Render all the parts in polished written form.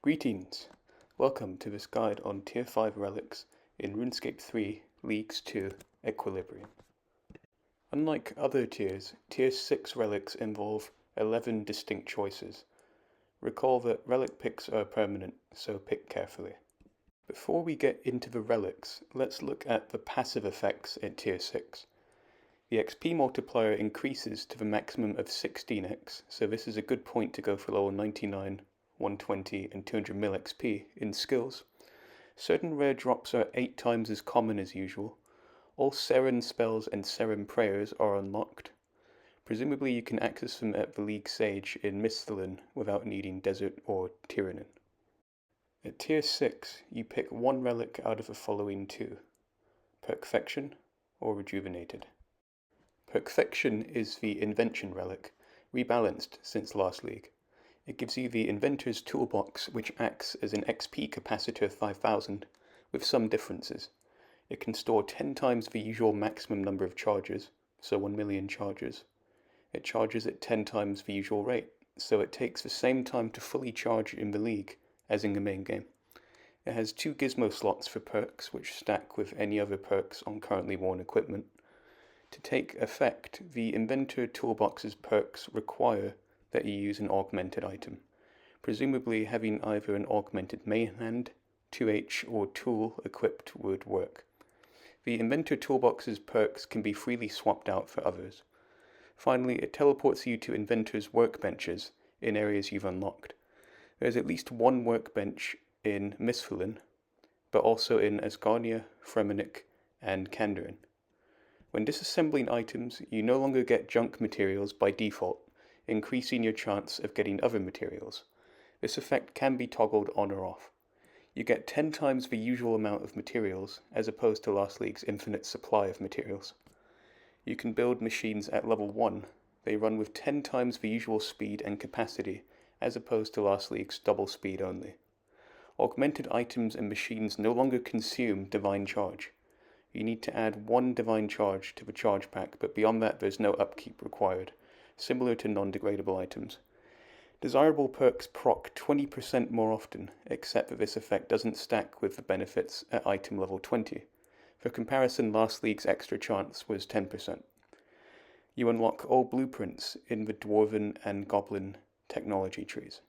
Greetings! Welcome to this guide on Tier 5 relics in RuneScape 3 Leagues 2 Equilibrium. Unlike other tiers, Tier 6 relics involve 11 distinct choices. Recall that relic picks are permanent, so pick carefully. Before we get into the relics, let's look at the passive effects at Tier 6. The XP multiplier increases to the maximum of 16x, so this is a good point to go for level 99, 120 and 200 mil XP in skills. Certain rare drops are 8 times as common as usual. All Seren spells and Seren prayers are unlocked. Presumably you can access them at the League Sage in Misthalin without needing Desert or Tyrannin. At Tier 6, you pick one relic out of the following two: Perkfection or Rejuvenated. Perkfection is the Invention relic, rebalanced since last league. It gives you the Inventor's Toolbox, which acts as an XP capacitor 5000, with some differences. It can store 10 times the usual maximum number of charges, so 1 million charges. It charges at 10 times the usual rate, so it takes the same time to fully charge in the league as in the main game. It has 2 gizmo slots for perks, which stack with any other perks on currently worn equipment. To take effect, the Inventor Toolbox's perks require that you use an augmented item, presumably having either an augmented main hand, 2H or tool equipped would work. The Inventor Toolbox's perks can be freely swapped out for others. Finally, it teleports you to Inventor's workbenches in areas you've unlocked. There's at least one workbench in Misthalin, but also in Asgarnia, Fremennik, and Kandarin. When disassembling items, you no longer get junk materials by default, increasing your chance of getting other materials. This effect can be toggled on or off. You get 10 times the usual amount of materials, as opposed to last league's infinite supply of materials. You can build machines at level 1. They run with 10 times the usual speed and capacity, as opposed to last league's double speed only. Augmented items and machines no longer consume divine charge. You need to add 1 divine charge to the charge pack, but beyond that there's no upkeep required, similar to non-degradable items. Desirable perks proc 20% more often, except that this effect doesn't stack with the benefits at item level 20. For comparison, last league's extra chance was 10%. You unlock all blueprints in the Dwarven and Goblin technology trees.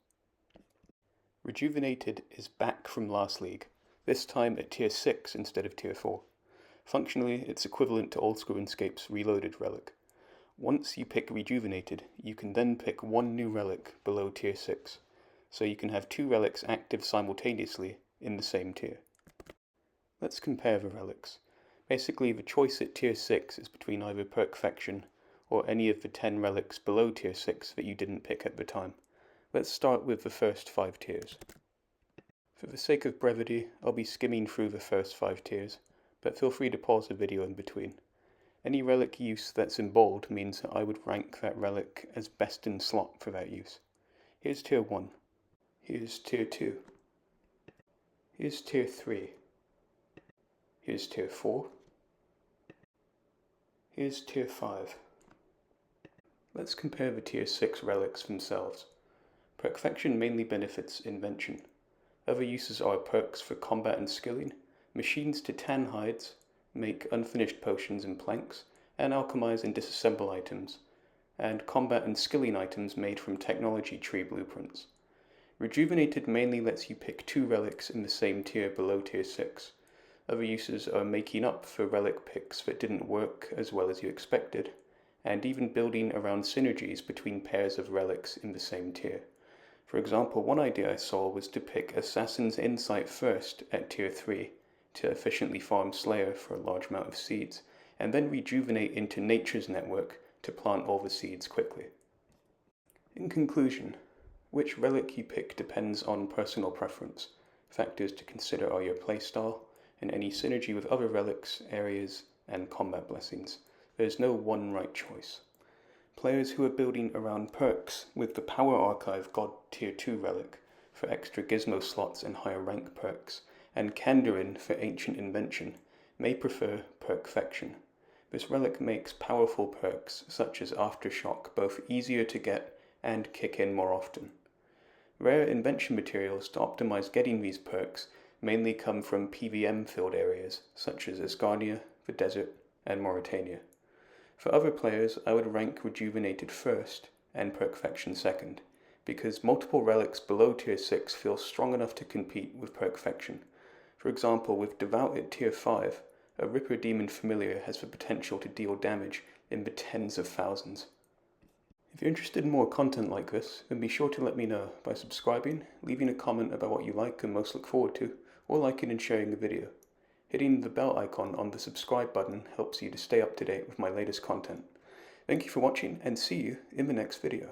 Rejuvenated is back from last league, this time at Tier 6 instead of Tier 4. Functionally, it's equivalent to old school RuneScape's Reloaded relic. Once you pick Rejuvenated, you can then pick one new relic below Tier 6, so you can have 2 relics active simultaneously in the same tier. Let's compare the relics. Basically, the choice at Tier 6 is between either Perkfection or any of the 10 relics below Tier 6 that you didn't pick at the time. Let's start with the first 5 tiers. For the sake of brevity, I'll be skimming through the first 5 tiers, but feel free to pause the video in between. Any relic use that's in bold means that I would rank that relic as best in slot for that use. Here's Tier 1. Here's Tier 2. Here's Tier 3. Here's Tier 4. Here's Tier 5. Let's compare the Tier 6 relics themselves. Perkfection mainly benefits Invention. Other uses are perks for combat and skilling, machines to tan hides, make unfinished potions and planks, and alchemize and disassemble items, and combat and skilling items made from technology tree blueprints. Rejuvenated mainly lets you pick 2 relics in the same tier below Tier 6. Other uses are making up for relic picks that didn't work as well as you expected, and even building around synergies between pairs of relics in the same tier. For example, one idea I saw was to pick Assassin's Insight first at Tier 3, to efficiently farm Slayer for a large amount of seeds, and then rejuvenate into Nature's Network to plant all the seeds quickly. In conclusion, which relic you pick depends on personal preference. Factors to consider are your playstyle, and any synergy with other relics, areas, and combat blessings. There's no one right choice. Players who are building around perks with the Power Archive God Tier 2 relic for extra gizmo slots and higher rank perks, and Kandarin for Ancient Invention, may prefer Perkfection. This relic makes powerful perks such as Aftershock both easier to get and kick in more often. Rare invention materials to optimize getting these perks mainly come from PVM-filled areas, such as Asgardia, the desert, and Mauritania. For other players, I would rank Rejuvenated first and Perkfection second, because multiple relics below tier 6 feel strong enough to compete with Perkfection. For example, with Devout at tier 5, a Ripper Demon Familiar has the potential to deal damage in the tens of thousands. If you're interested in more content like this, then be sure to let me know by subscribing, leaving a comment about what you like and most look forward to, or liking and sharing the video. Hitting the bell icon on the subscribe button helps you to stay up to date with my latest content. Thank you for watching, and see you in the next video.